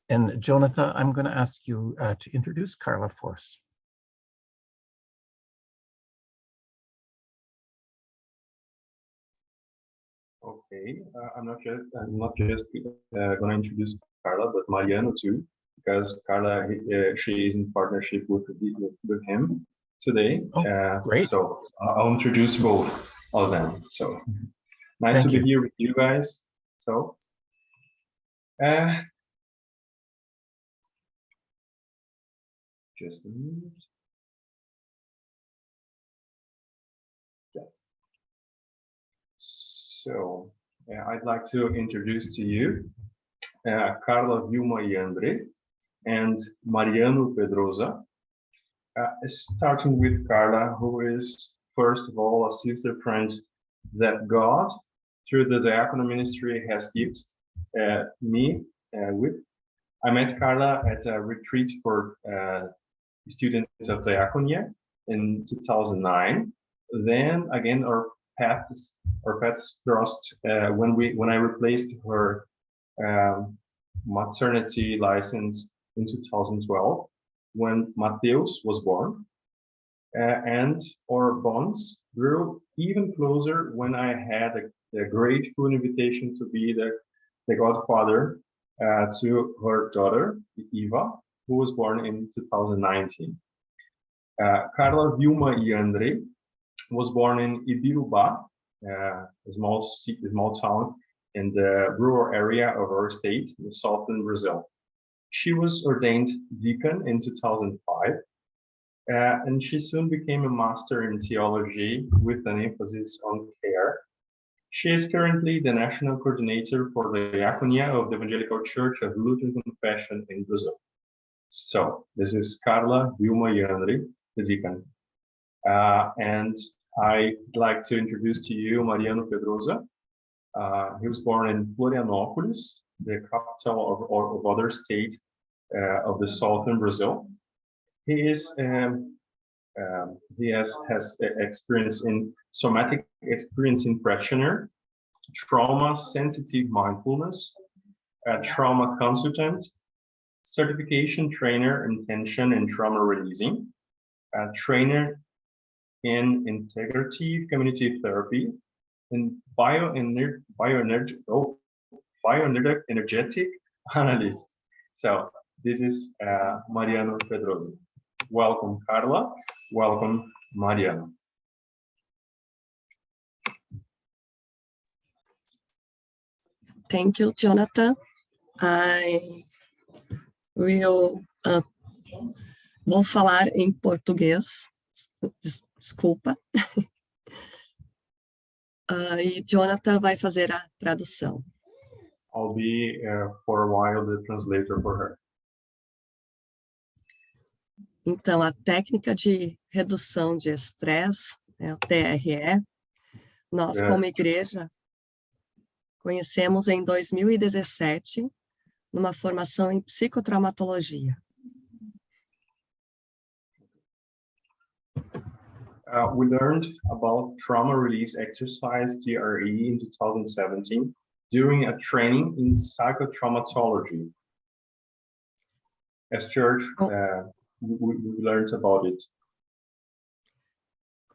And Jonathan, I'm going to ask you to introduce Carla for us. Okay, I'm not just going to introduce Carla, but Mariano too, because Carla, she is in partnership with him today. Oh, great. So I'll introduce both of them. So nice to be here with you guys. So just a minute. Yeah. So I'd like to introduce to you Carla Vilma Iandre and Mariano Pedrosa. Starting with Carla, who is, first of all, a sister friend that God, through the diaconal ministry, has gifted me with. I met Carla at a retreat for students of diaconia in 2009. Then again, our paths crossed when I replaced her maternity license in 2012. When Mateus was born, and our bonds grew even closer when I had a grateful invitation to be the godfather to her daughter, Eva, who was born in 2019. Carla Vilma Iandre was born in Ibiruba, a small town in the rural area of our state in southern Brazil. She was ordained deacon in 2005, and she soon became a master in theology with an emphasis on care. She is currently the national coordinator for the diaconia of the Evangelical Church of Lutheran Confession in Brazil. So this is Carla Vilma Iandre, the deacon. And I'd like to introduce to you Mariano Pedrosa. He was born in Florianópolis, the capital of other state of the southern Brazil. He has experience in somatic experience in practitioner, trauma sensitive mindfulness, a trauma consultant, certification trainer in tension and trauma releasing, a trainer in integrative community therapy, and bioenergetic analyst. So this is Mariano Pedrosa. Welcome, Carla. Welcome, Mariano. Thank you, Jonathan. I will vou falar em português. Desculpa. E Jonathan vai fazer a tradução. I'll be for a while the translator for her. Então, a técnica de redução de estresse, né, o TRE, nós como igreja conhecemos em 2017 numa formação em psicotraumatologia. We learned about trauma release exercise, TRE, in 2017 during a training in psychotraumatology. As church, we learned about it.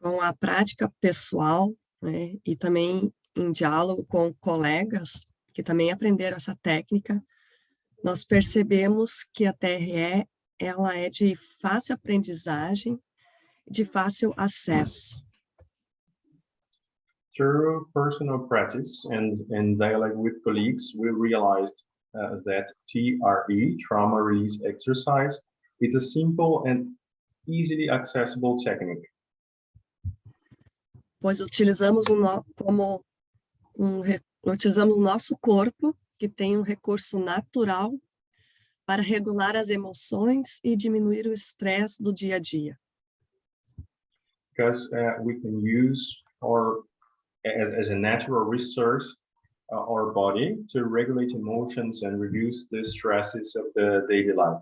Com a prática pessoal, né, e também em diálogo com colegas que também aprenderam essa técnica, nós percebemos que a TRE ela é de fácil aprendizagem, de fácil acesso. Through personal practice and dialogue with colleagues, we realized that TRE, trauma release exercise, is a simple and easily accessible technique. Pois utilizamos utilizamos o nosso corpo, que tem recurso natural, para regular as emoções e diminuir o estresse do dia a dia. Because we can use as a natural resource our body to regulate emotions and reduce the stresses of the daily life.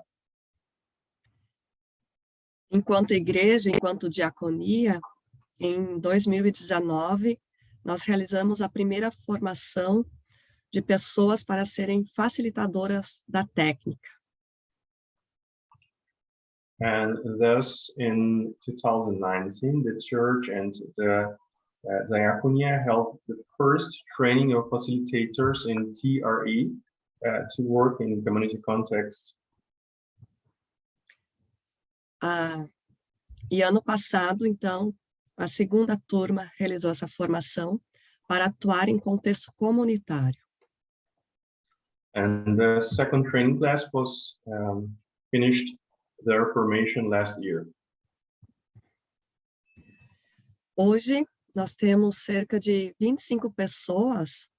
Enquanto igreja, enquanto diaconia, em 2019, nós realizamos a primeira formação de pessoas para serem facilitadoras da técnica. And thus, in 2019, the church and the Diaconia held the first training of facilitators in TRE to work in community contexts. E ano passado, então, a segunda turma realizou essa formação para atuar em contexto comunitário. And the second training class was finished their formation last year. Hoje, nós temos cerca de 25 pessoas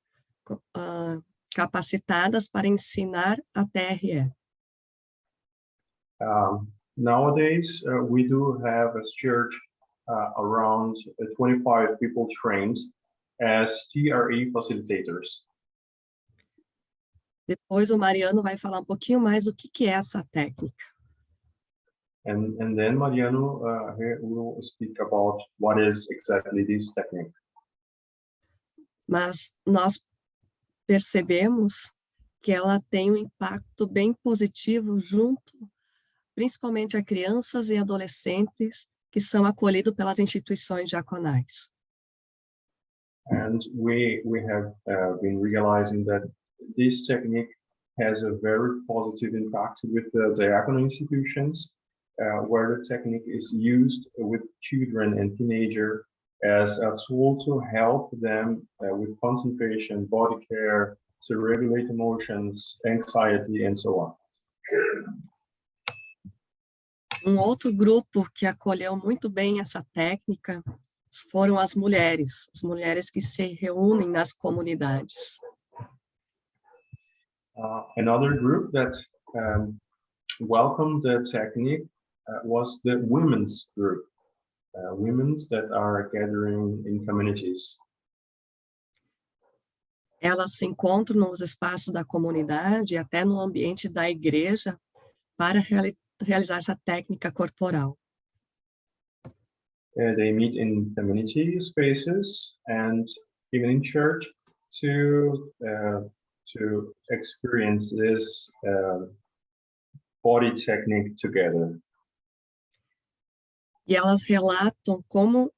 capacitadas para ensinar a TRE. Nowadays, we do have as church around 25 people trained as TRE facilitators. Depois o Mariano vai falar um pouquinho mais do que é essa técnica. And then Mariano here will speak about what is exactly this technique. Mas nós percebemos que ela tem um impacto bem positivo junto, principalmente a crianças e adolescentes que são acolhidos pelas instituições diaconais. And we have been realizing that this technique has a very positive impact with the diaconal institutions, where the technique is used with children and teenagers as a tool to help them with concentration, body care, to regulate emotions, anxiety, and so on. Um outro grupo que acolheu muito bem essa técnica foram as mulheres que se reúnem nas comunidades. Another group that welcomed the technique was the women's group, women that are gathering in communities. Elas se encontram nos espaços da comunidade, até no ambiente da igreja, para realizar essa técnica corporal. They meet in community spaces and even in church to experience this body technique together. E elas relatam como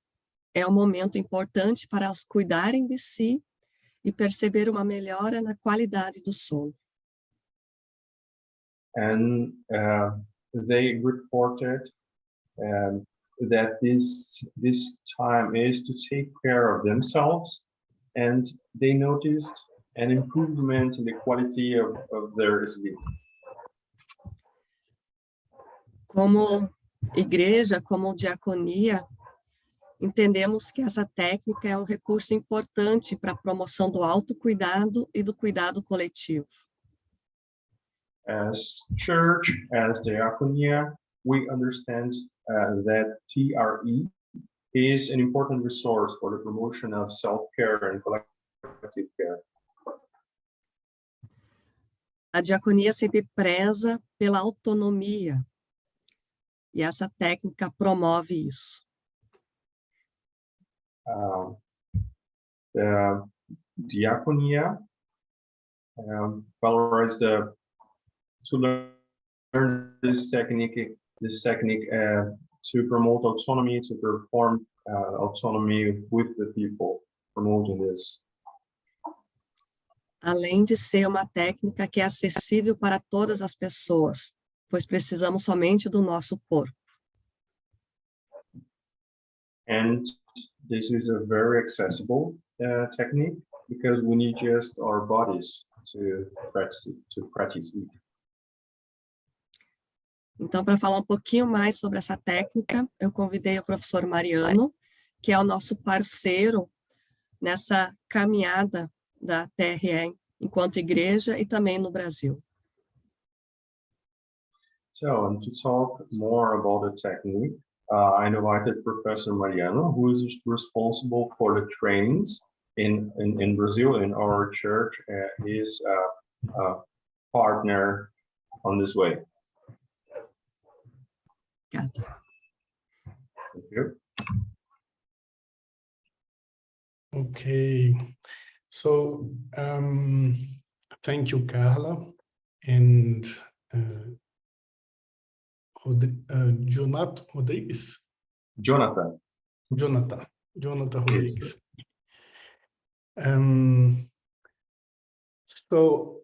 é um momento importante para elas cuidarem de si e perceber uma melhora na qualidade do sono. And they reported that this time is to take care of themselves, and they noticed an improvement in the quality of their sleep. Como igreja, como diaconia, entendemos que essa técnica é um recurso importante para a promoção do autocuidado e do cuidado coletivo. As church, as diaconia, we understand that TRE is an important resource for the promotion of self-care and collective care. A diaconia sempre preza pela autonomia, e essa técnica promove isso. The diaconia valorizes to learn this technique to promote autonomy, to perform autonomy with the people, promoting this. Além de ser uma técnica que é acessível para todas as pessoas, pois precisamos somente do nosso corpo. And this is a very accessible technique because we need just our bodies to practice it. Então, para falar um pouquinho mais sobre essa técnica, eu convidei o professor Mariano, que é o nosso parceiro nessa caminhada da TRE enquanto igreja e também no Brasil. So, to talk more about the technique, I invited Professor Mariano, who is responsible for the trainings in Brazil, in our church. He's a partner on this way. Obrigada. Thank you. Okay, so thank you, Carla, and Jonathan Rodrigues. Jonathan. Jonathan Yes. Rodrigues. So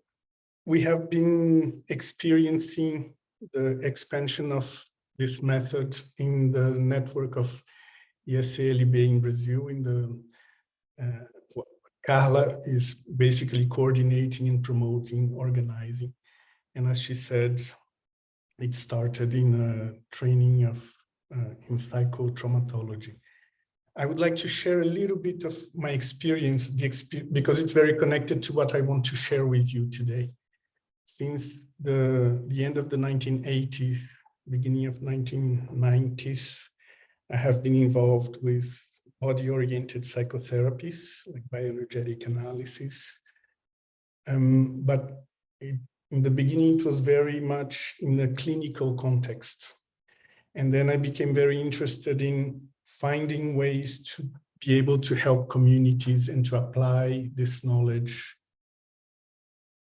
we have been experiencing the expansion of this method in the network of IACLB in Brazil. Carla is basically coordinating and promoting, organizing. And as she said, it started in a training in psychotraumatology. I would like to share a little bit of my experience, because it's very connected to what I want to share with you today. Since the end of the 1980s, beginning of 1990s, I have been involved with body-oriented psychotherapies, like bioenergetic analysis. But in the beginning, it was very much in a clinical context. And then I became very interested in finding ways to be able to help communities and to apply this knowledge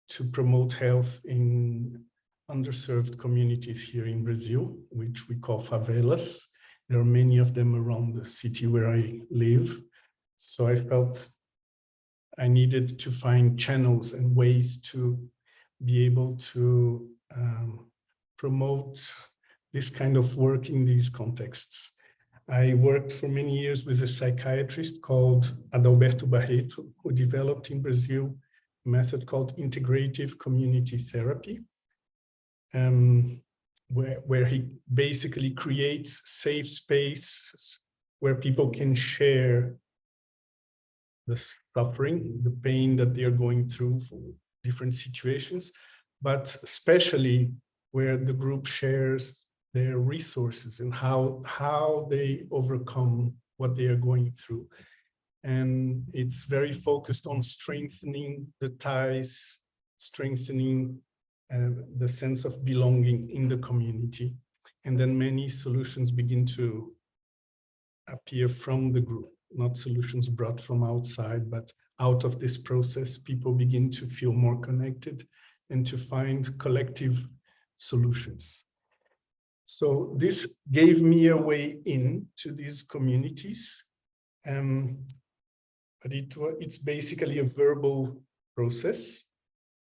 to promote health in underserved communities here in Brazil, which we call favelas. There are many of them around the city where I live. So I felt I needed to find channels and ways to be able to promote this kind of work in these contexts. I worked for many years with a psychiatrist called Adalberto Barreto, who developed in Brazil a method called integrative community therapy, where he basically creates safe spaces where people can share the suffering, the pain that they are going through for different situations, but especially where the group shares their resources and how they overcome what they are going through. And it's very focused on strengthening the ties, strengthening the sense of belonging in the community. And then many solutions begin to appear from the group, not solutions brought from outside, but out of this process, people begin to feel more connected and to find collective solutions. So this gave me a way in to these communities, but it's basically a verbal process.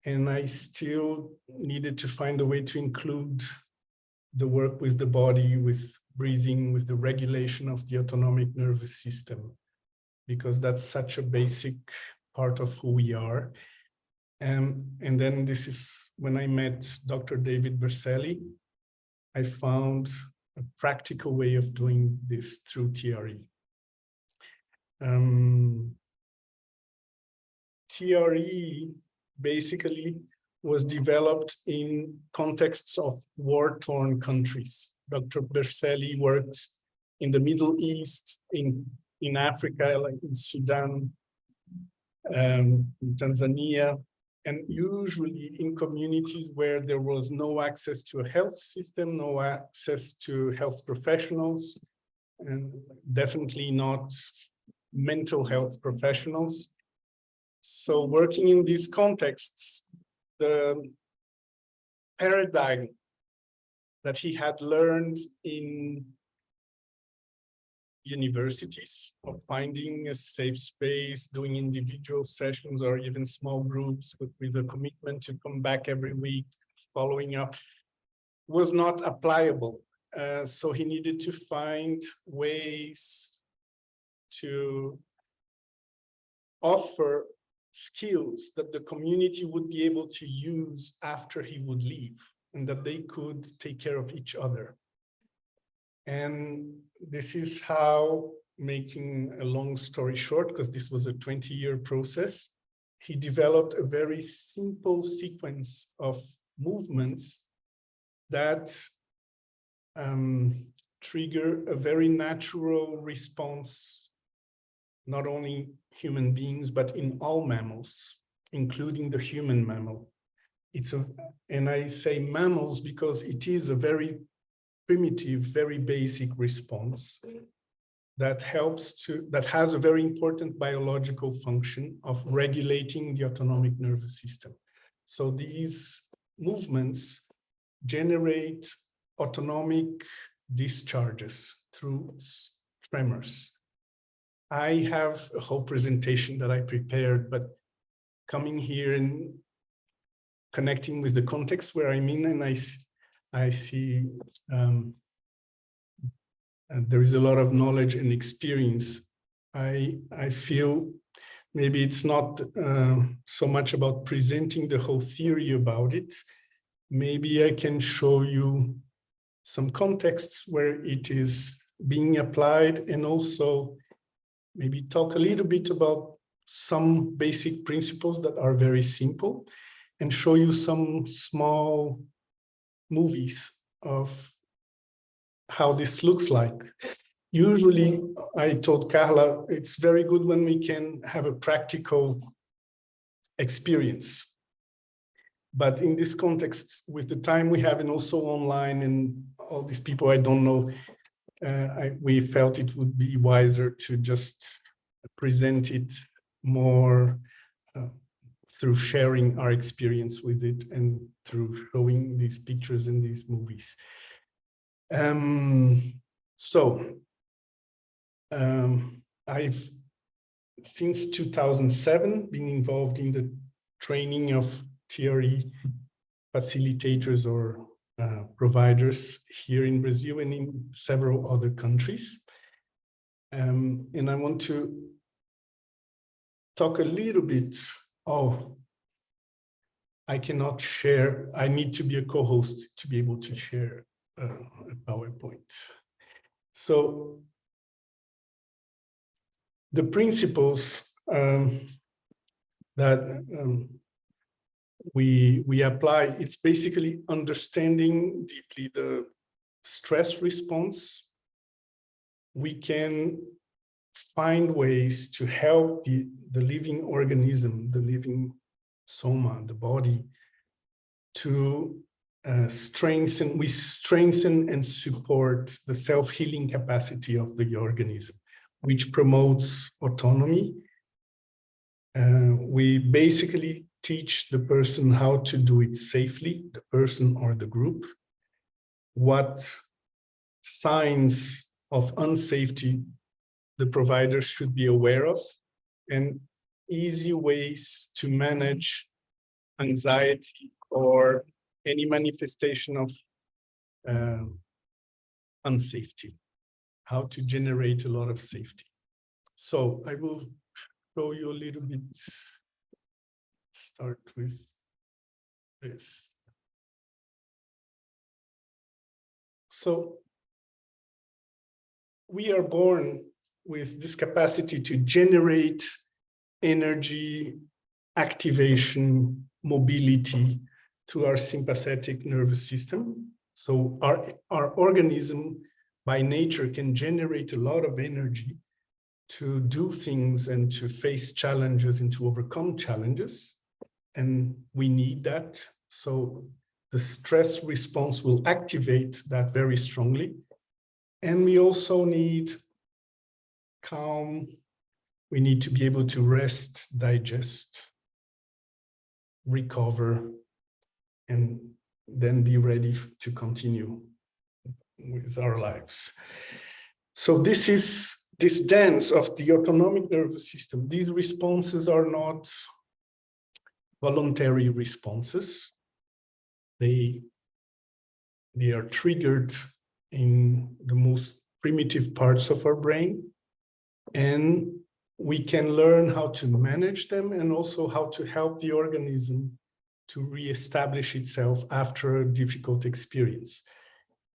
And I still needed to find a way to include the work with the body, with breathing, with the regulation of the autonomic nervous system, because that's such a basic part of who we are. And then this is when I met Dr. David Berselli. I found a practical way of doing this through TRE. TRE basically was developed in contexts of war-torn countries. Dr. Berselli worked in the Middle East, in Africa, like in Sudan, in Tanzania, and usually in communities where there was no access to a health system, no access to health professionals, and definitely not mental health professionals. So working in these contexts, the paradigm that he had learned in universities of finding a safe space, doing individual sessions or even small groups with a commitment to come back every week, following up, was not applicable. So he needed to find ways to offer skills that the community would be able to use after he would leave, and that they could take care of each other. And this is how, making a long story short, because this was a 20-year process, he developed a very simple sequence of movements that trigger a very natural response, not only human beings, but in all mammals, including the human mammal. And I say mammals because it is a very primitive, very basic response that has a very important biological function of regulating the autonomic nervous system. So these movements generate autonomic discharges through tremors. I have a whole presentation that I prepared, but coming here and connecting with the context where I'm in, and I see there is a lot of knowledge and experience. I feel maybe it's not so much about presenting the whole theory about it. Maybe I can show you some contexts where it is being applied, and also maybe talk a little bit about some basic principles that are very simple, and show you some small movies of how this looks like. Usually, I told Carla, it's very good when we can have a practical experience. But in this context, with the time we have, and also online and all these people I don't know, we felt it would be wiser to just present it more through sharing our experience with it and through showing these pictures in these movies. I've, since 2007, been involved in the training of TRE facilitators or providers here in Brazil and in several other countries. And I want to talk a little bit. I cannot share. I need to be a co-host to be able to share a PowerPoint. So the principles that we apply, it's basically understanding deeply the stress response. We can find ways to help the living organism, the living soma, the body, to strengthen and support the self-healing capacity of the organism, which promotes autonomy. We basically teach the person how to do it safely, the person or the group, what signs of unsafety the provider should be aware of, and easy ways to manage anxiety or any manifestation of unsafety, how to generate a lot of safety. So I will show you a little bit, start with this. So we are born with this capacity to generate energy, activation, mobility through our sympathetic nervous system. So our organism by nature can generate a lot of energy to do things and to face challenges and to overcome challenges. And we need that. So the stress response will activate that very strongly. And we also need calm. We need to be able to rest, digest, recover, and then be ready to continue with our lives. So this is this dance of the autonomic nervous system. These responses are not voluntary responses. They are triggered in the most primitive parts of our brain, and we can learn how to manage them and also how to help the organism to reestablish itself after a difficult experience.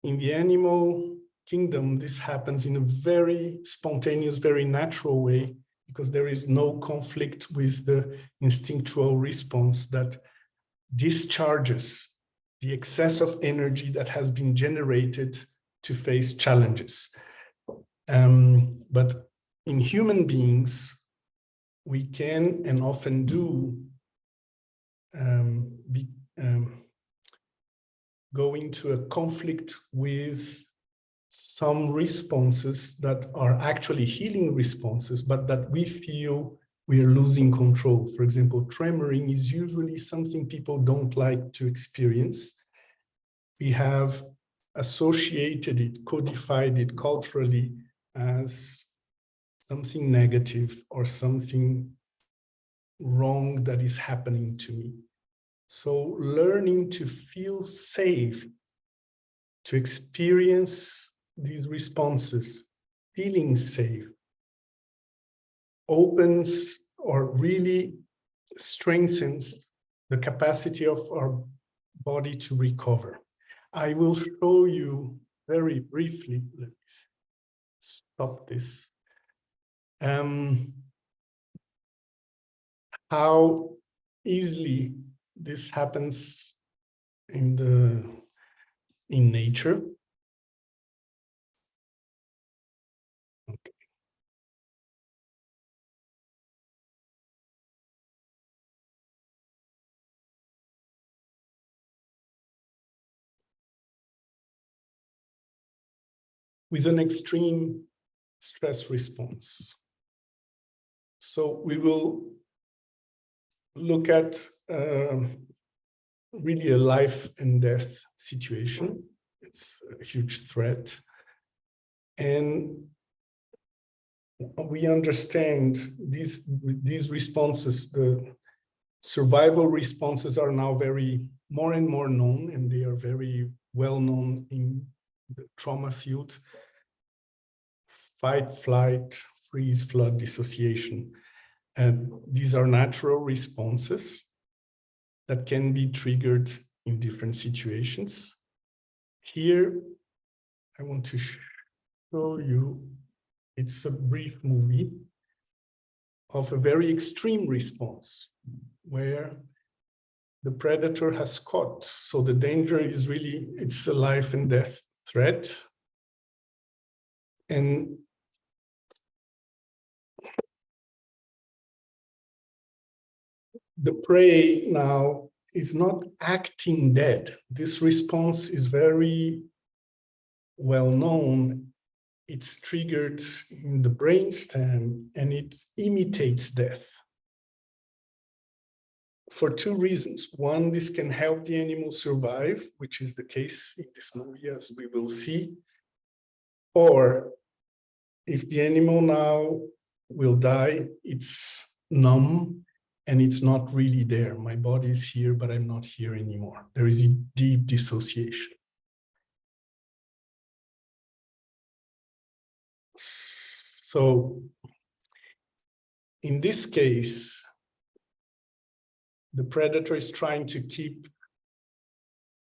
In the animal kingdom, this happens in a very spontaneous, very natural way, because there is no conflict with the instinctual response that discharges the excess of energy that has been generated to face challenges. But in human beings, we can and often do go into a conflict with some responses that are actually healing responses, but that we feel we are losing control. For example, tremoring is usually something people don't like to experience. We have associated it, codified it culturally as something negative or something wrong that is happening to me. So learning to feel safe, to experience these responses, feeling safe, opens or really strengthens the capacity of our body to recover. I will show you very briefly, let me stop this, how easily this happens in nature. Okay. With an extreme stress response. So we will look at really a life and death situation. It's a huge threat. And we understand these responses, the survival responses are now more and more known, and they are very well known in the trauma field. Fight, flight, freeze, flood, dissociation. And these are natural responses that can be triggered in different situations. Here, I want to show you, it's a brief movie of a very extreme response where the predator has caught. So the danger is really, it's a life and death threat. And the prey now is not acting dead. This response is very well known. It's triggered in the brainstem and it imitates death. For two reasons. One, this can help the animal survive, which is the case in this movie, as we will see. Or if the animal now will die, it's numb and it's not really there. My body is here, but I'm not here anymore. There is a deep dissociation. So in this case, the predator is trying to keep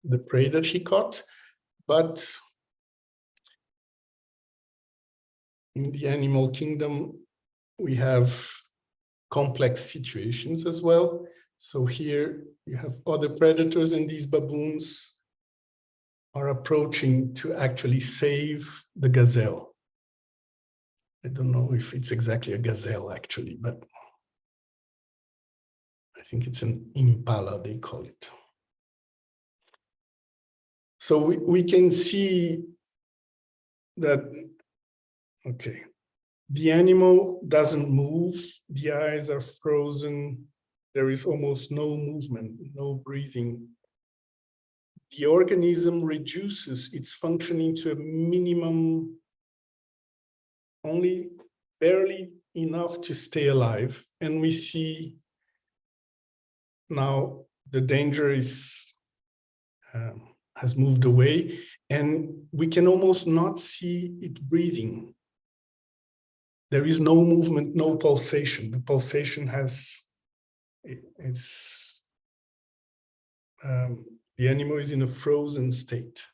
the prey that he caught, but in the animal kingdom, we have complex situations as well. So here you have other predators, and these baboons are approaching to actually save the gazelle. I don't know if it's exactly a gazelle actually, but I think it's an impala, they call it. So we can see that, okay, the animal doesn't move, the eyes are frozen, there is almost no movement, no breathing. The organism reduces its functioning to a minimum, only barely enough to stay alive. And we see now the danger is has moved away, and we can almost not see it breathing. There is no movement, no pulsation. The pulsation has, the animal is in a frozen state.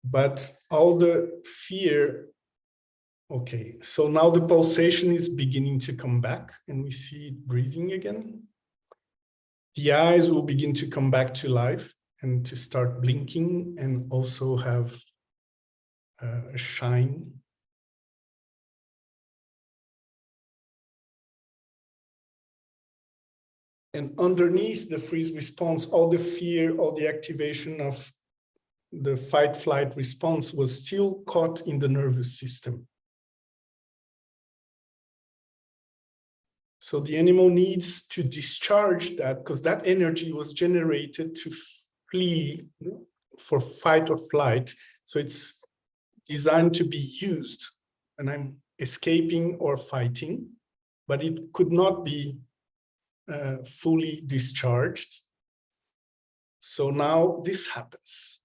But all the fear, okay, so now the pulsation is beginning to come back and we see it breathing again. The eyes will begin to come back to life and to start blinking and also have a shine. And underneath the freeze response, all the fear, all the activation of the fight-flight response was still caught in the nervous system. So the animal needs to discharge that because that energy was generated to flee for fight or flight. So it's designed to be used, and I'm escaping or fighting, but it could not be fully discharged. So now this happens.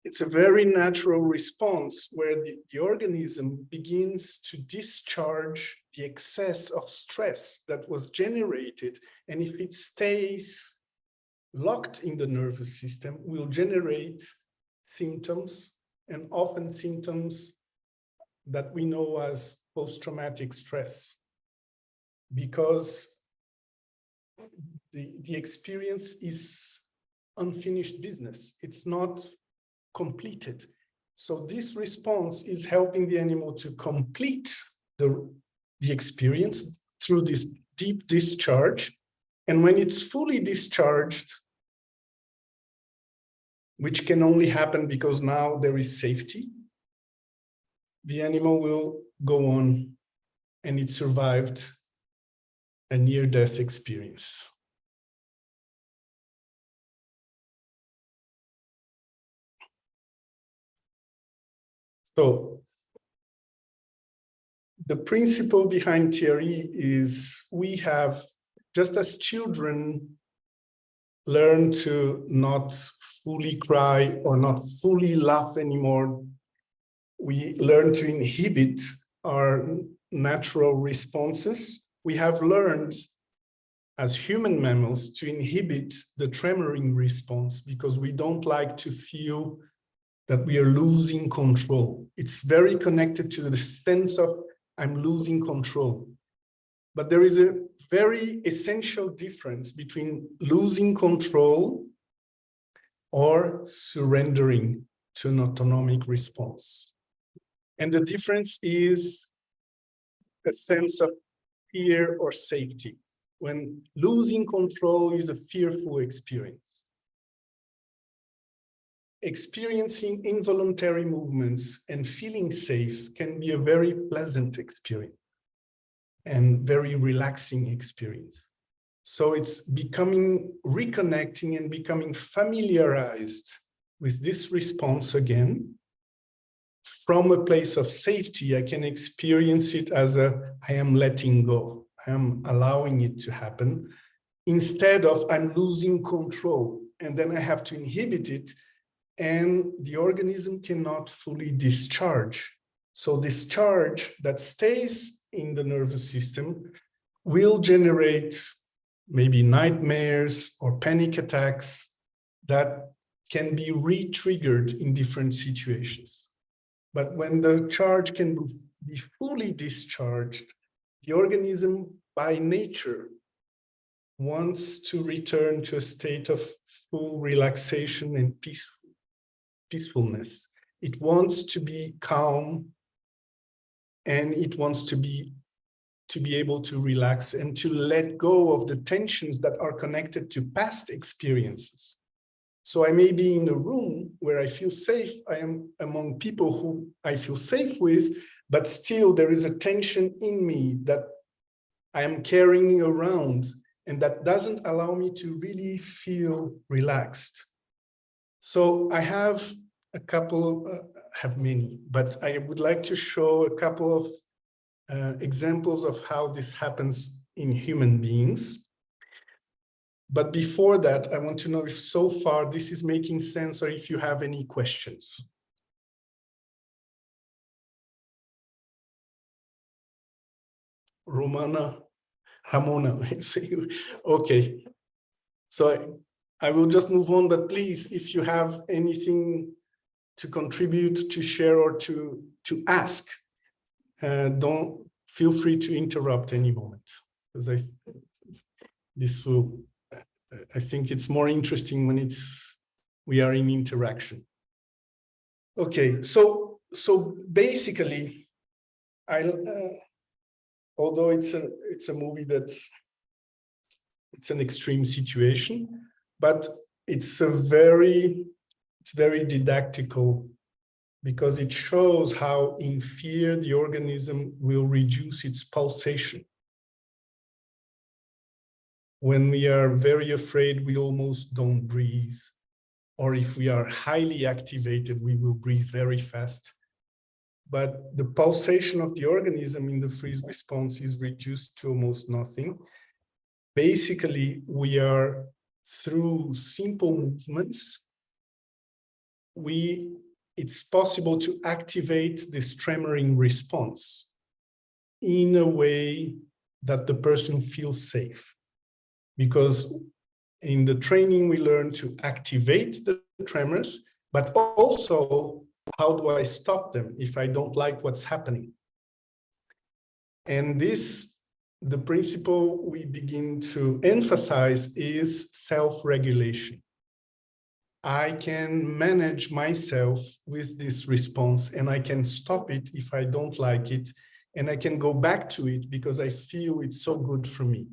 It's a very natural response where the organism begins to discharge the excess of stress that was generated. And if it stays locked in the nervous system, will generate symptoms, and often symptoms that we know as post-traumatic stress, because the experience is unfinished business. It's not completed. So this response is helping the animal to complete the experience through this deep discharge. And when it's fully discharged, which can only happen because now there is safety, the animal will go on, and it survived a near-death experience. So the principle behind TRE is we have, just as children learn to not fully cry or not fully laugh anymore, we learn to inhibit our natural responses. We have learned as human mammals to inhibit the tremoring response because we don't like to feel that we are losing control. It's very connected to the sense of I'm losing control. But there is a very essential difference between losing control or surrendering to an autonomic response. And the difference is a sense of fear or safety, when losing control is a fearful experience. Experiencing involuntary movements and feeling safe can be a very pleasant experience and very relaxing experience. So it's reconnecting and becoming familiarized with this response again. From a place of safety, I can experience it as I am letting go. I am allowing it to happen, instead of I'm losing control, and then I have to inhibit it, and the organism cannot fully discharge. So this charge that stays in the nervous system will generate maybe nightmares or panic attacks that can be re-triggered in different situations. But when the charge can be fully discharged, the organism by nature wants to return to a state of full relaxation and peacefulness. It wants to be calm, and it wants to be able to relax and to let go of the tensions that are connected to past experiences. So I may be in a room where I feel safe, I am among people who I feel safe with, but still there is a tension in me that I am carrying around, and that doesn't allow me to really feel relaxed. So I have a couple, have many, but I would like to show a couple of examples of how this happens in human beings. But before that, I want to know if so far this is making sense, or if you have any questions. Ramona, okay. So I will just move on, but please, if you have anything to contribute, to share, or to ask, don't feel free to interrupt any moment, because I think it's more interesting when we are in interaction. Okay, so basically, although it's a movie it's an extreme situation, but it's very didactical, because it shows how in fear the organism will reduce its pulsation. When we are very afraid, we almost don't breathe. Or if we are highly activated, we will breathe very fast. But the pulsation of the organism in the freeze response is reduced to almost nothing. Basically, we are, through simple movements, it's possible to activate this tremoring response in a way that the person feels safe. Because in the training, we learn to activate the tremors, but also, how do I stop them if I don't like what's happening? And the principle we begin to emphasize is self-regulation. I can manage myself with this response, and I can stop it if I don't like it, and I can go back to it because I feel it's so good for me.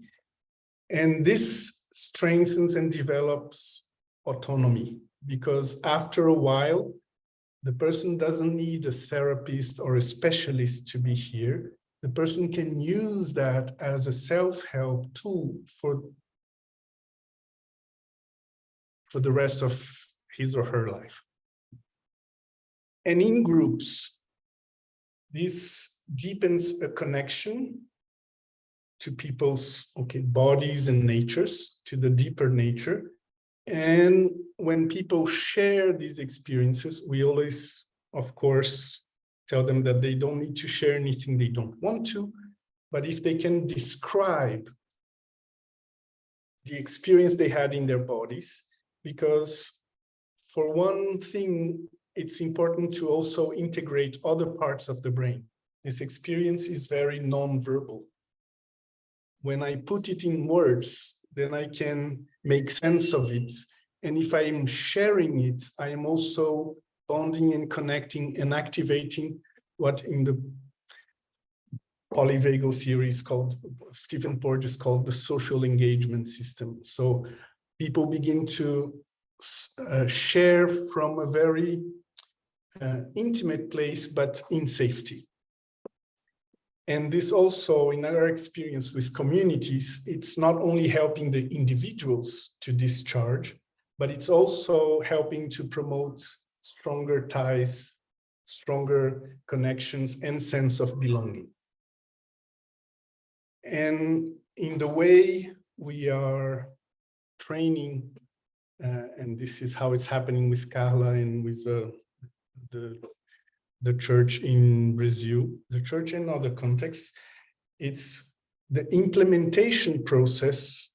And this strengthens and develops autonomy, because after a while, the person doesn't need a therapist or a specialist to be here. The person can use that as a self-help tool for the rest of his or her life. And in groups, this deepens a connection to people's bodies and natures, to the deeper nature. And when people share these experiences, we always, of course, tell them that they don't need to share anything they don't want to, but if they can describe the experience they had in their bodies, because for one thing, it's important to also integrate other parts of the brain. This experience is very non-verbal. When I put it in words, then I can make sense of it. And if I am sharing it, I am also bonding and connecting and activating what in the polyvagal theory is called, Stephen Porges called the social engagement system. So people begin to share from a very intimate place, but in safety. And this also, in our experience with communities, it's not only helping the individuals to discharge, but it's also helping to promote stronger ties, stronger connections, and sense of belonging. And in the way we are training, and this is how it's happening with Carla and with the church in Brazil, the church in other contexts, it's the implementation process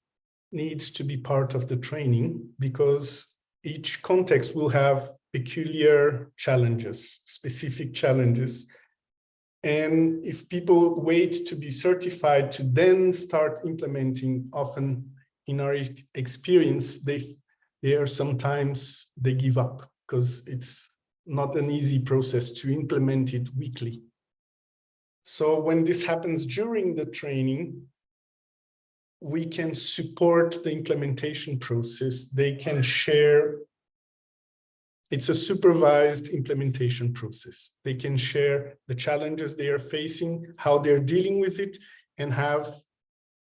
needs to be part of the training, because each context will have peculiar challenges, specific challenges. And if people wait to be certified to then start implementing, often in our experience, they give up, because it's not an easy process to implement it weekly. So when this happens during the training, we can support the implementation process. They can share. It's a supervised implementation process. They can share the challenges they are facing, how they're dealing with it, and have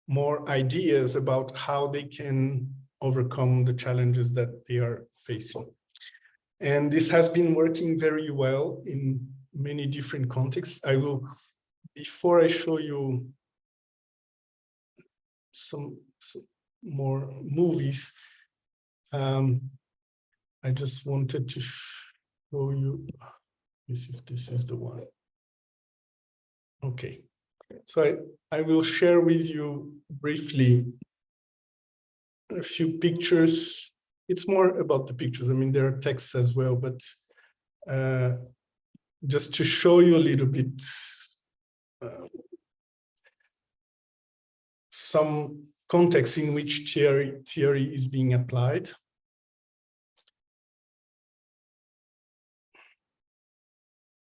more ideas about how they can overcome the challenges that they are facing. And this has been working very well in many different contexts. I will, before I show you some more movies, I just wanted to show you, let me see if this is the one. Okay, so I will share with you briefly a few pictures. It's more about the pictures. I mean, there are texts as well, but just to show you a little bit some context in which theory is being applied.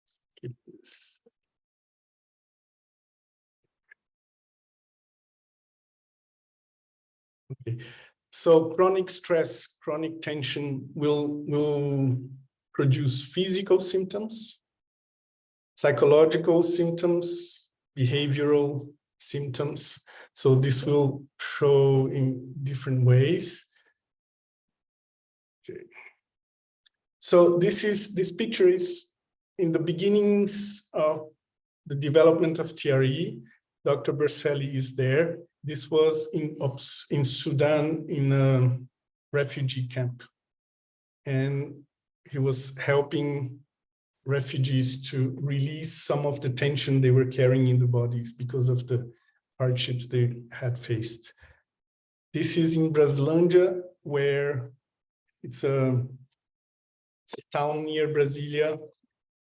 Skip this. Okay. So chronic stress, chronic tension will produce physical symptoms, psychological symptoms, behavioral symptoms. So this will show in different ways. Okay. So this picture is in the beginnings of the development of TRE. Dr. Berselli is there. This was in Sudan in a refugee camp. And he was helping refugees to release some of the tension they were carrying in the bodies because of the hardships they had faced. This is in Braslândia, where it's a town near Brasilia.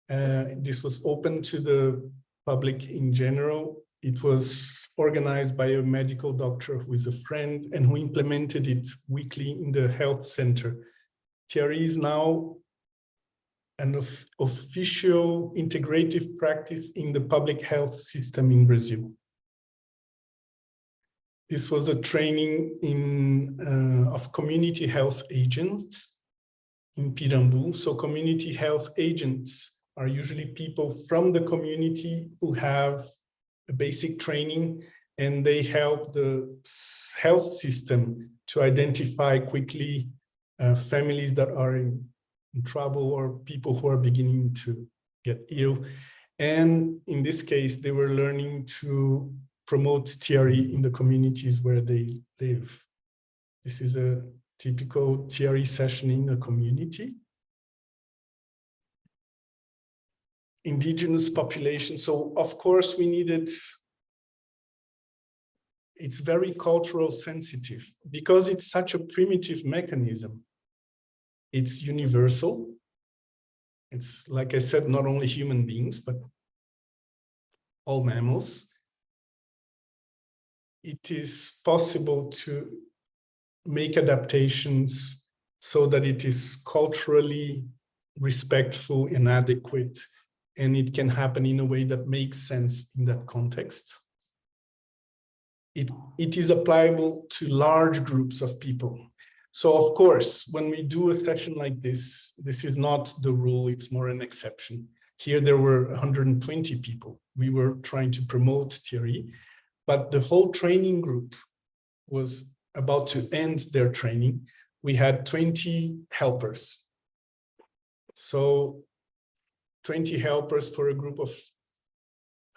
This was open to the public in general. It was organized by a medical doctor who is a friend and who implemented it weekly in the health center. TRE is now an official integrative practice in the public health system in Brazil. This was a training of community health agents in Pirambu. So community health agents are usually people from the community who have a basic training, and they help the health system to identify quickly families that are in trouble or people who are beginning to get ill. And in this case, they were learning to promote TRE in the communities where they live. This is a typical TRE session in a community. Indigenous population. So of course we needed, it's very cultural sensitive because it's such a primitive mechanism. It's universal. It's, like I said, not only human beings, but all mammals. It is possible to make adaptations so that it is culturally respectful and adequate, and it can happen in a way that makes sense in that context. It is applicable to large groups of people. So of course, when we do a session like this, this is not the rule, it's more an exception. Here there were 120 people. We were trying to promote TRE, but the whole training group was about to end their training. We had 20 helpers. So 20 helpers for a group of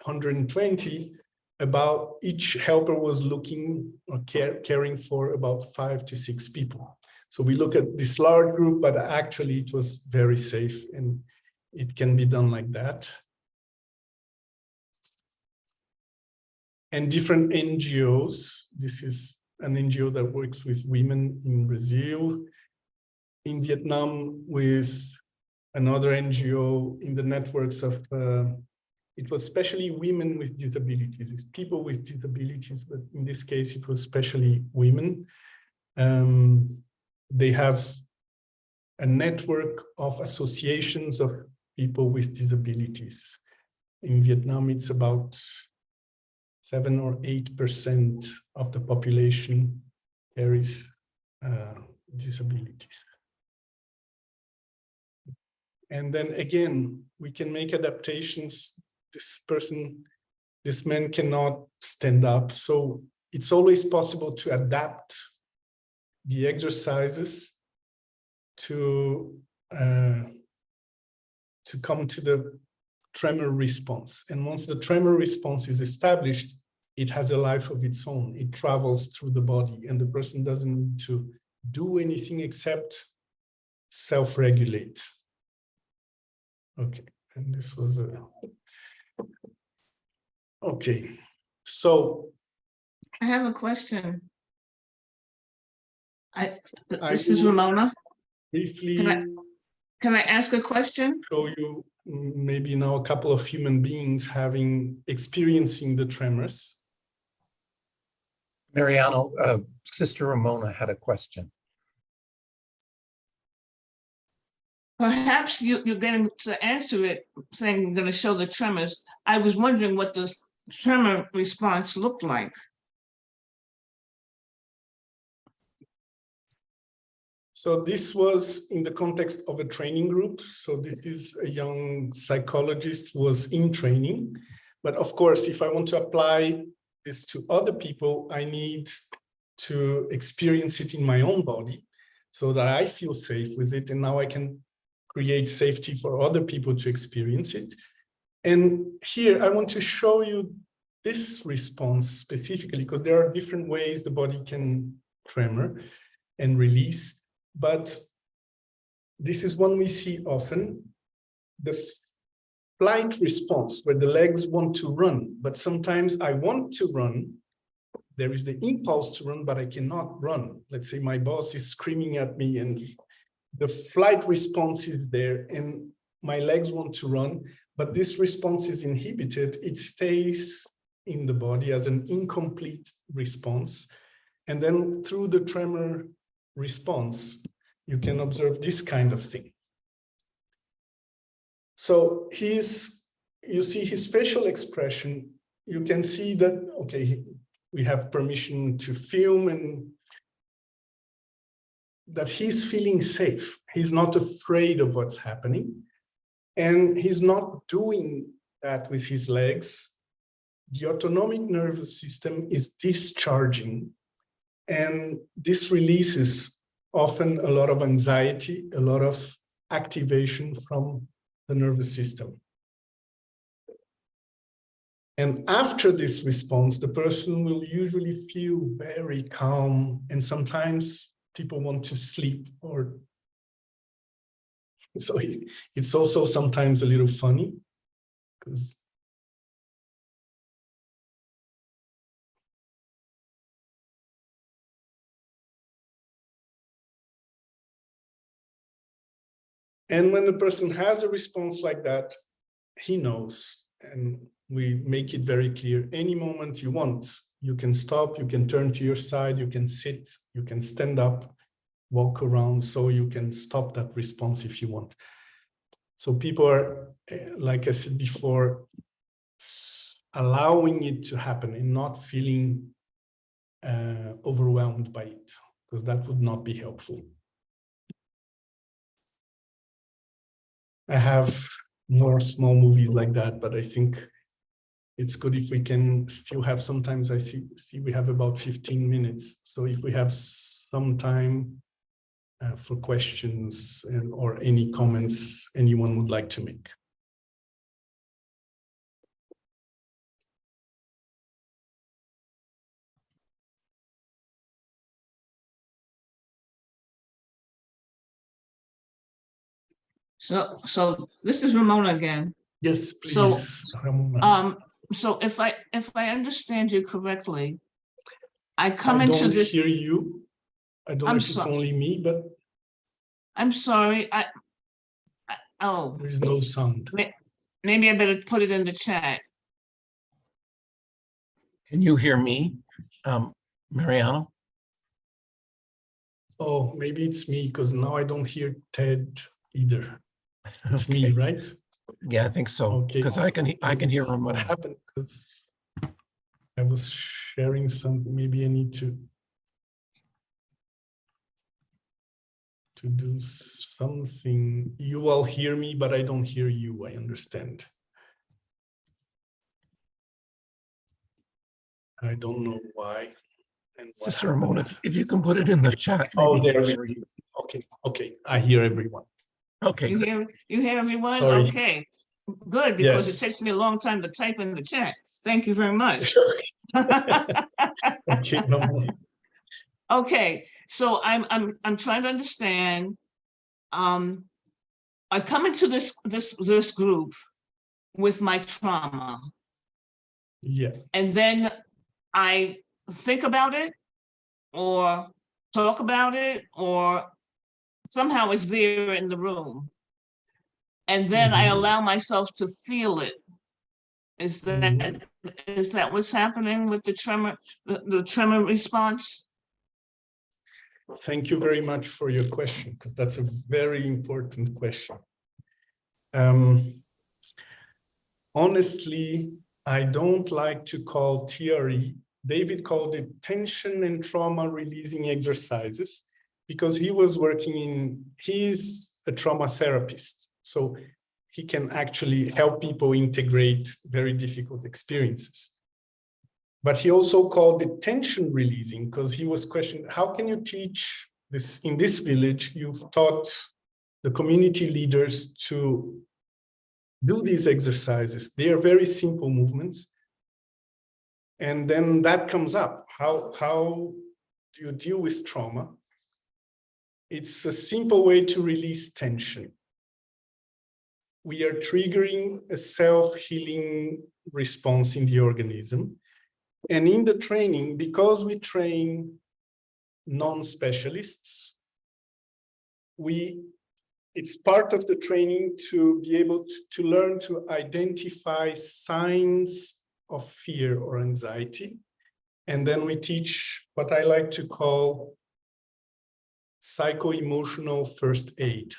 120, about each helper was looking or caring for about 5 to 6 people. So we look at this large group, but actually it was very safe and it can be done like that. And different NGOs. This is an NGO that works with women in Brazil, in Vietnam with another NGO in the networks of, it was especially women with disabilities. It's people with disabilities, but in this case, it was especially women. They have a network of associations of people with disabilities. In Vietnam, it's about 7 or 8% of the population carries disabilities. And then again, we can make adaptations. This man cannot stand up. So it's always possible to adapt the exercises to come to the tremor response. And once the tremor response is established, it has a life of its own. It travels through the body and the person doesn't need to do anything except self-regulate. Okay, and this was a... Okay, so... I have a question. This is Ramona. Briefly... Can I ask a question? Show you maybe now a couple of human beings experiencing the tremors. Mariano, Sister Ramona had a question. Perhaps you're getting to answer it, saying you're going to show the tremors. I was wondering what the tremor response looked like. So this was in the context of a training group. So this is a young psychologist who was in training. But of course, if I want to apply this to other people, I need to experience it in my own body so that I feel safe with it. And now I can create safety for other people to experience it. And here I want to show you this response specifically, because there are different ways the body can tremor and release, but this is one we see often, the flight response, where the legs want to run, but sometimes I want to run. There is the impulse to run, but I cannot run. Let's say my boss is screaming at me and the flight response is there and my legs want to run, but this response is inhibited. It stays in the body as an incomplete response. And then through the tremor response, you can observe this kind of thing. So you see his facial expression, you can see that, okay, we have permission to film and that he's feeling safe. He's not afraid of what's happening. And he's not doing that with his legs. The autonomic nervous system is discharging. And this releases often a lot of anxiety, a lot of activation from the nervous system. And after this response, the person will usually feel very calm, and sometimes people want to sleep, or so it's also sometimes a little funny because and when the person has a response like that, he knows, and we make it very clear. Any moment you want, you can stop, you can turn to your side, you can sit, you can stand up, walk around, so you can stop that response if you want. So people are, like I said before, allowing it to happen and not feeling overwhelmed by it, because that would not be helpful. I have more small movies like that, but I think it's good if we can still have, sometimes I see we have about 15 minutes. So if we have some time for questions or any comments anyone would like to make. So this is Ramona again. Yes, please, Ramona. So if I understand you correctly, I come I into don't this. hear you. I don't know if it's only me, but I'm sorry. Oh, there is no sound. Maybe I better put it in the chat. Can you hear me, Mariano? Oh, maybe it's me, because now I don't hear Ted either. It's Okay. me, right? Yeah, I think so. Okay. Because I can hear What Ramona. happened? Because I was sharing something. Maybe I need to do something. You all hear me, but I don't hear you. I understand. I don't know why. And Sister Ramona, if you can put it in the chat. Oh, maybe there we hear you. Okay, okay. I hear everyone. Okay, You good. hear everyone? Sorry. Okay, good, because Yes. it takes me a long time to type in the chat. Thank you very much. Okay, no. Okay, so I'm trying to understand. I come into this group with my trauma, Yeah. and then I think about it, or talk about it, or somehow it's there in the room, and then I allow myself to feel it. Is that what's happening with the tremor, the tremor response? Thank you very much for your question, because that's a very important question. Honestly, I don't like to call TRE. David called it tension and trauma releasing exercises, because he was working he's a trauma therapist. So he can actually help people integrate very difficult experiences. But he also called it tension releasing, because he was questioning, how can you teach this in this village? You've taught the community leaders to do these exercises. They are very simple movements. And then that comes up. How do you deal with trauma? It's a simple way to release tension. We are triggering a self-healing response in the organism. And in the training, because we train non-specialists, it's part of the training to be able to learn to identify signs of fear or anxiety. And then we teach what I like to call psycho-emotional first aid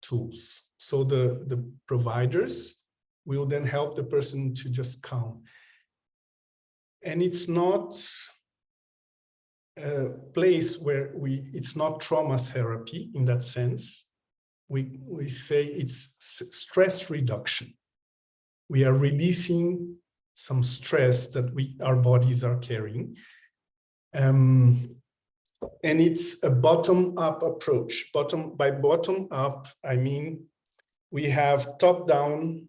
tools. So the providers will then help the person to just calm. And it's not a place where it's not trauma therapy in that sense. We say it's stress reduction. We are releasing some stress that our bodies are carrying. And it's a bottom-up approach. By bottom-up, I mean we have a top-down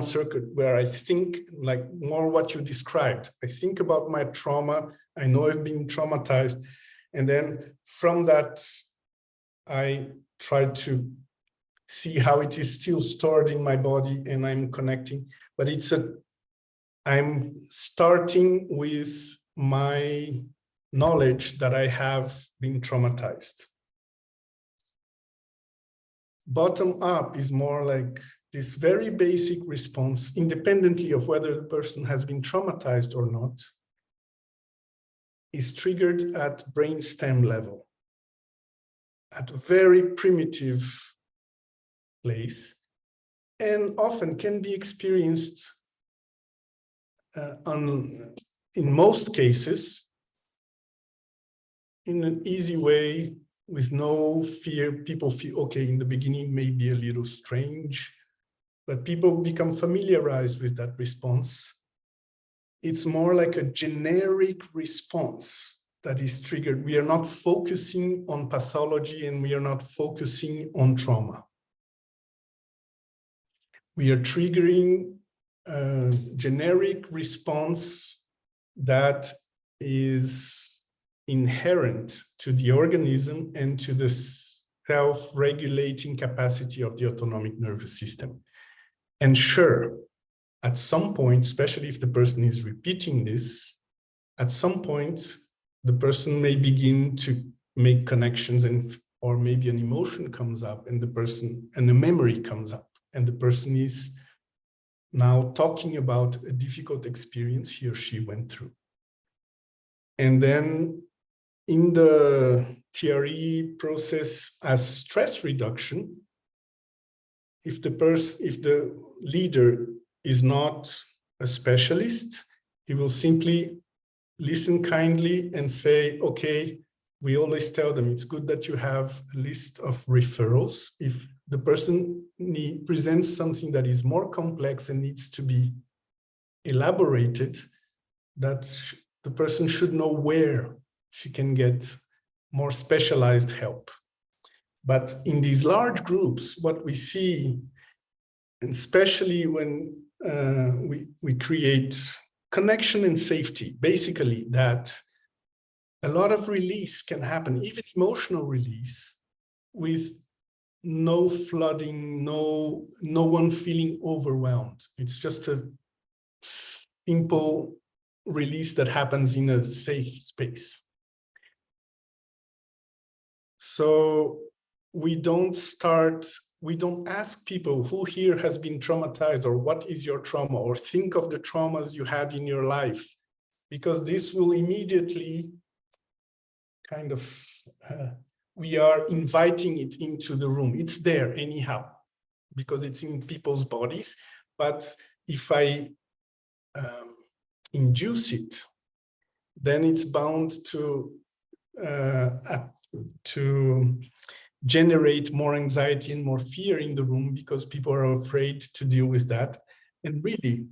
circuit where I think like more what you described. I think about my trauma. I know I've been traumatized. And then from that, I try to see how it is still stored in my body and I'm connecting. But I'm starting with my knowledge that I have been traumatized. Bottom up is more like this very basic response, independently of whether the person has been traumatized or not, is triggered at brainstem level, at a very primitive place, and often can be experienced in most cases in an easy way with no fear. People feel, okay, in the beginning, maybe a little strange, but people become familiarized with that response. It's more like a generic response that is triggered. We are not focusing on pathology and we are not focusing on trauma. We are triggering a generic response that is inherent to the organism and to the self-regulating capacity of the autonomic nervous system. And sure, at some point, especially if the person is repeating this, at some point, the person may begin to make connections or maybe an emotion comes up and a memory comes up and the person is now talking about a difficult experience he or she went through. And then in the TRE process as stress reduction, if the leader is not a specialist, he will simply listen kindly and say, okay, we always tell them it's good that you have a list of referrals. If the person presents something that is more complex and needs to be elaborated, that the person should know where she can get more specialized help. But in these large groups, what we see, and especially when we create connection and safety, basically that a lot of release can happen, even emotional release, with no flooding, no one feeling overwhelmed. It's just a simple release that happens in a safe space. So we don't ask people who here has been traumatized or what is your trauma, or think of the traumas you had in your life, because this will immediately kind of, we are inviting it into the room. It's there anyhow, because it's in people's bodies. But if I induce it, then it's bound to generate more anxiety and more fear in the room, because people are afraid to deal with that. And really,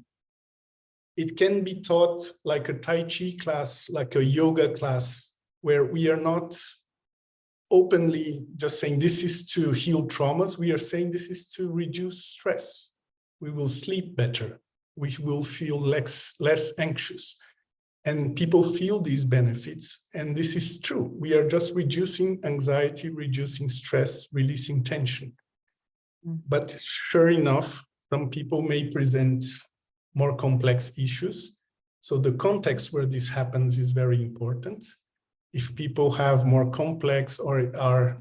it can be taught like a Tai Chi class, like a yoga class, where we are not openly just saying this is to heal traumas. We are saying this is to reduce stress. We will sleep better. We will feel less anxious. And people feel these benefits. And this is true. We are just reducing anxiety, reducing stress, releasing tension. But sure enough, some people may present more complex issues. So the context where this happens is very important. If people have more complex or are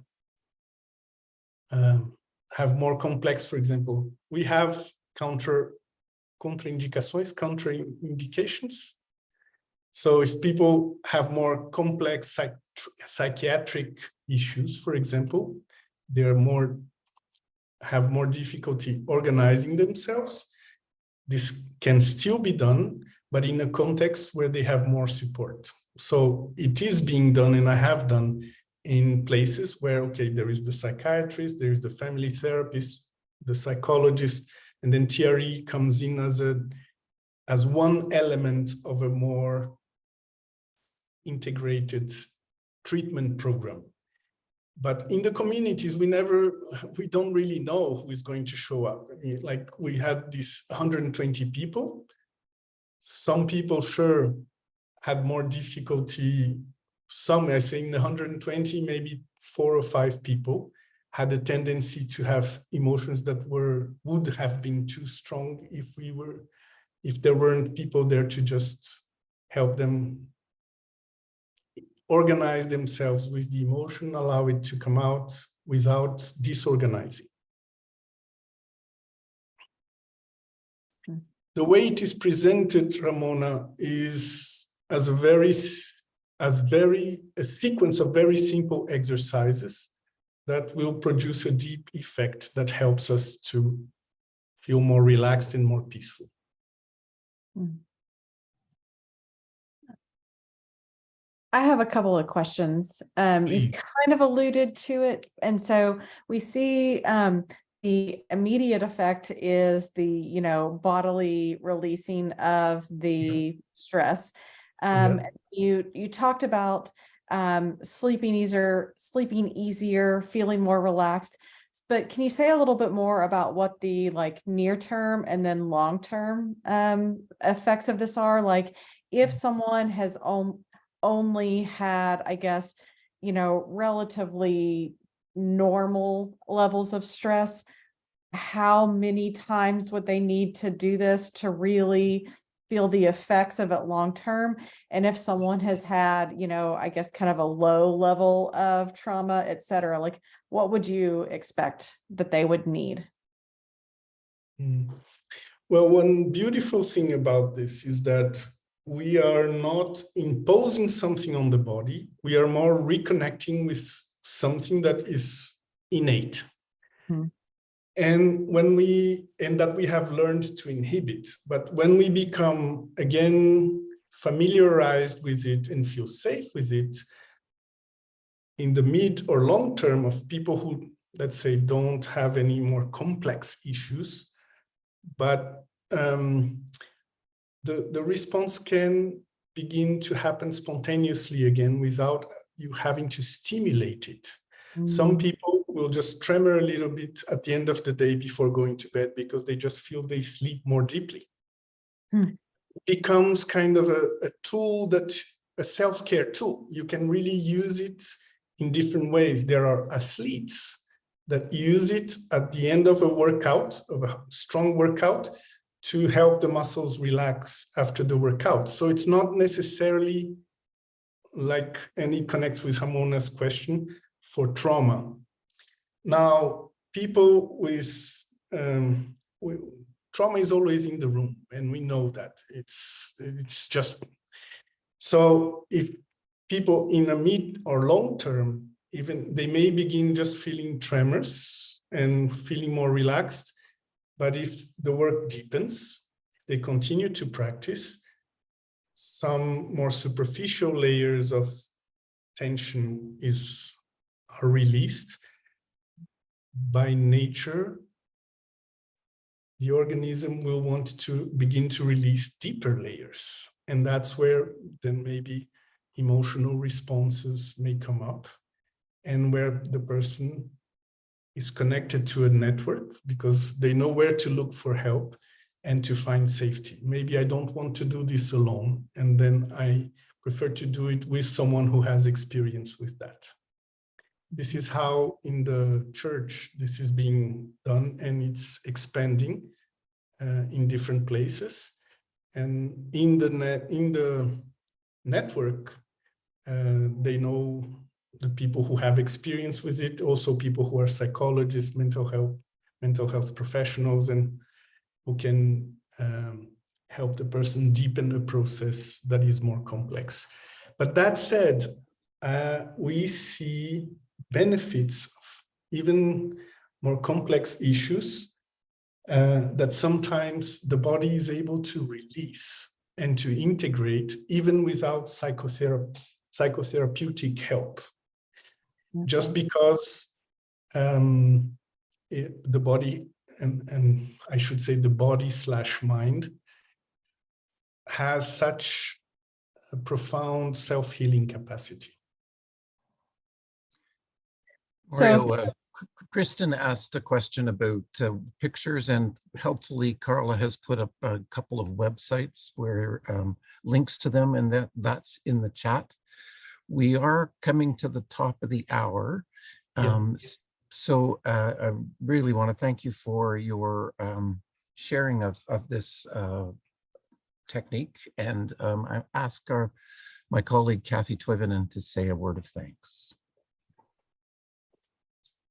have more complex, for example, we have contraindications. So if people have more complex psychiatric issues, for example, have more difficulty organizing themselves. This can still be done, but in a context where they have more support. So it is being done, and I have done in places where, okay, there is the psychiatrist, there is the family therapist, the psychologist, and then TRE comes in as one element of a more integrated treatment program. But in the communities, we don't really know who is going to show up. I mean, like we had these 120 people. Some people sure had more difficulty. Some, I think, 120, maybe 4 or 5 people had a tendency to have emotions that would have been too strong if there weren't people there to just help them organize themselves with the emotion, allow it to come out without disorganizing. The way it is presented, Ramona, is as a sequence of very simple exercises that will produce a deep effect that helps us to feel more relaxed and more peaceful. I have a couple of questions. You've kind of alluded to it. And so we see the immediate effect is the, bodily releasing of the stress. You talked about sleeping easier, feeling more relaxed. But can you say a little bit more about what the near term and then long term effects of this are? Like if someone has only had, I guess, relatively normal levels of stress, how many times would they need to do this to really feel the effects of it long term? And if someone has had, I guess kind of a low level of trauma, et cetera, like what would you expect that they would need? Well, one beautiful thing about this is that we are not imposing something on the body. We are more reconnecting with something that is innate. And that we have learned to inhibit. But when we become, again, familiarized with it and feel safe with it, in the mid or long term of people who, let's say, don't have any more complex issues, but the response can begin to happen spontaneously again without you having to stimulate it. Some people will just tremor a little bit at the end of the day before going to bed because they just feel they sleep more deeply. It becomes kind of a tool a self-care tool. You can really use it in different ways. There are athletes that use it at the end of a strong workout, to help the muscles relax after the workout. So it's not necessarily like, and it connects with Ramona's question, for trauma. Now, people with trauma is always in the room, and we know that. It's just, so if people in a mid or long term, even they may begin just feeling tremors and feeling more relaxed. But if the work deepens, if they continue to practice, some more superficial layers of tension are released. By nature, the organism will want to begin to release deeper layers. And that's where then maybe emotional responses may come up, and where the person is connected to a network because they know where to look for help and to find safety. Maybe I don't want to do this alone, and then I prefer to do it with someone who has experience with that. This is how in the church this is being done, and it's expanding in different places. And in the network, they know the people who have experience with it, also people who are psychologists, mental health professionals, and who can help the person deepen the process that is more complex. But that said, we see benefits of even more complex issues that sometimes the body is able to release and to integrate even without psychotherapeutic help. Okay. Just because the body, and I should say the body/mind, has such a profound self-healing capacity. Mario, Kristen asked a question about pictures, and helpfully Carla has put up a couple of websites where links to them, and that's in the chat. We are coming to the top of the hour. So I really want to thank you for your sharing of this technique, and I ask my colleague Kathy Toivonen to say a word of thanks.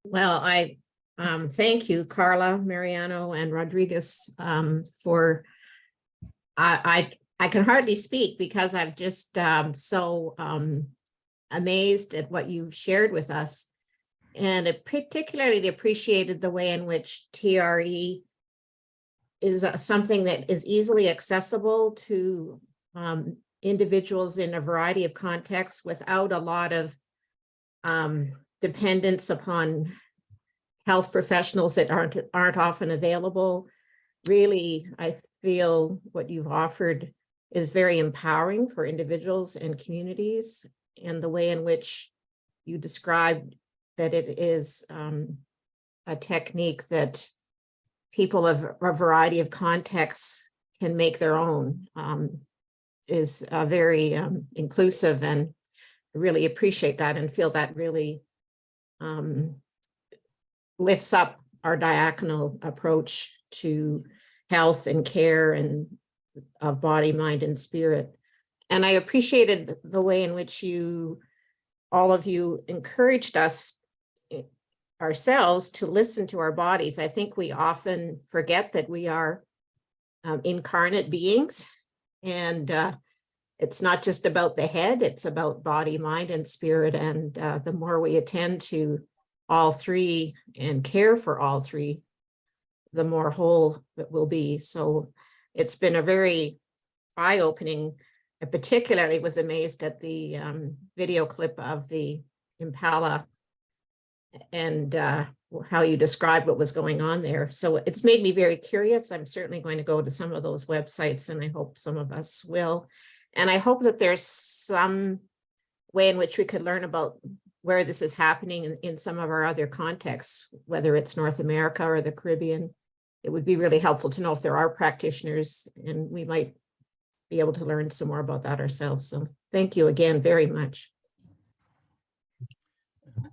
Well, I thank you, Carla, Mariano, and Rodriguez, for, I can hardly speak because I'm just so amazed at what you've shared with us. And I particularly appreciated the way in which TRE is something that is easily accessible to individuals in a variety of contexts without a lot of dependence upon health professionals that aren't often available. Really, I feel what you've offered is very empowering for individuals and communities, and the way in which you described that it is a technique that people of a variety of contexts can make their own is very inclusive, and I really appreciate that and feel that really lifts up our diaconal approach to health and care and of body, mind, and spirit. And I appreciated the way in which all of you encouraged us ourselves to listen to our bodies. I think we often forget that we are incarnate beings, and it's not just about the head, it's about body, mind, and spirit. And the more we attend to all three and care for all three, the more whole it will be. So it's been a very eye-opening. I particularly was amazed at the video clip of the Impala and how you described what was going on there. So it's made me very curious. I'm certainly going to go to some of those websites, and I hope some of us will. And I hope that there's some way in which we could learn about where this is happening in some of our other contexts, whether it's North America or the Caribbean. It would be really helpful to know if there are practitioners, and we might be able to learn some more about that ourselves. So thank you again very much.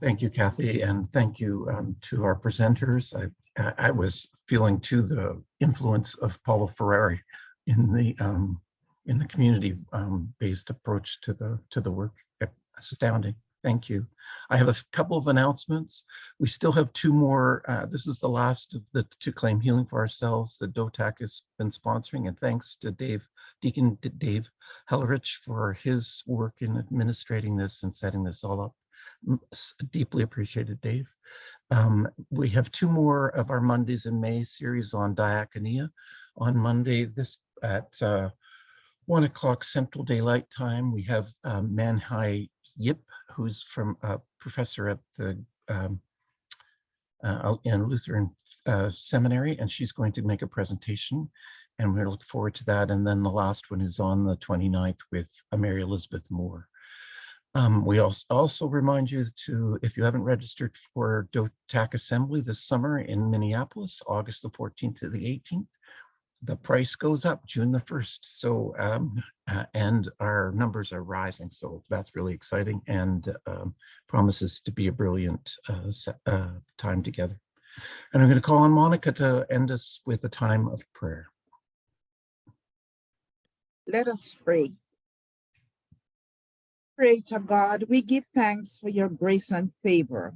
Thank you, Kathy, and thank you to our presenters. I was feeling too the influence of Paulo Freire in the community-based approach to the work. Astounding. Thank you. I have a couple of announcements. We still have two more. This is the last of the To Claim Healing for Ourselves that DOTAC has been sponsoring, and thanks to Deacon Dave Hellerich for his work in administrating this and setting this all up. Deeply appreciated, Dave. We have two more of our Mondays in May series on diaconia. On Monday, this at 1 o'clock Central Daylight Time, we have Manhai Yip, who's from a professor at the in Lutheran Seminary, and she's going to make a presentation, and we look forward to that. And then the last one is on the 29th with Mary Elizabeth Moore. We also remind you to, if you haven't registered for DOTAC Assembly this summer in Minneapolis, August the 14th to the 18th, the price goes up June the 1st. So, and our numbers are rising. So that's really exciting, and promises to be a brilliant time together. And I'm going to call on Monica to end us with a time of prayer. Let us pray. Creator God, we give thanks for your grace and favor,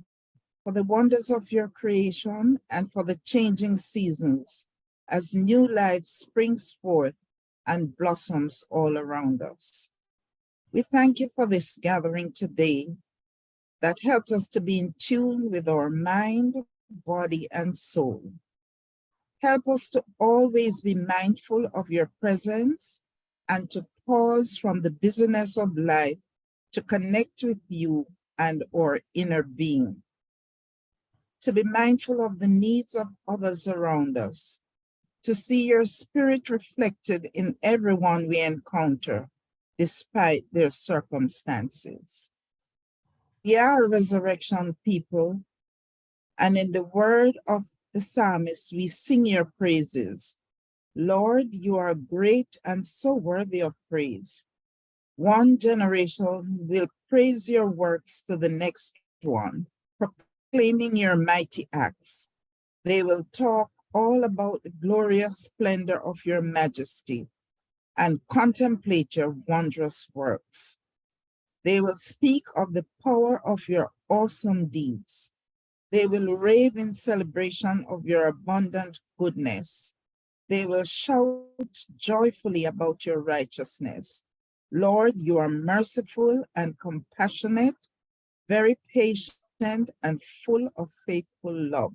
for the wonders of your creation, and for the changing seasons as new life springs forth and blossoms all around us. We thank you for this gathering today that helped us to be in tune with our mind, body, and soul. Help us to always be mindful of your presence and to pause from the busyness of life to connect with you and our inner being. To be mindful of the needs of others around us, to see your spirit reflected in everyone we encounter, despite their circumstances. We are a resurrection people, and in the word of the psalmist, we sing your praises. Lord, you are great and so worthy of praise. One generation will praise your works to the next one, proclaiming your mighty acts. They will talk all about the glorious splendor of your majesty and contemplate your wondrous works. They will speak of the power of your awesome deeds. They will rave in celebration of your abundant goodness. They will shout joyfully about your righteousness. Lord, you are merciful and compassionate, very patient and full of faithful love.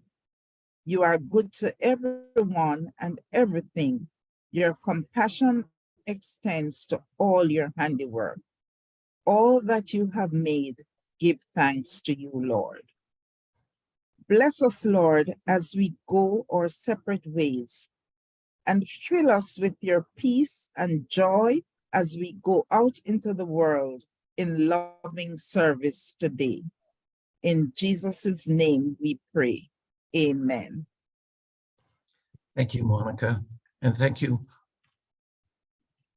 You are good to everyone and everything. Your compassion extends to all your handiwork. All that you have made, give thanks to you, Lord. Bless us, Lord, as we go our separate ways, and fill us with your peace and joy as we go out into the world in loving service today. In Jesus' name we pray. Amen. Thank you, Monica. And thank you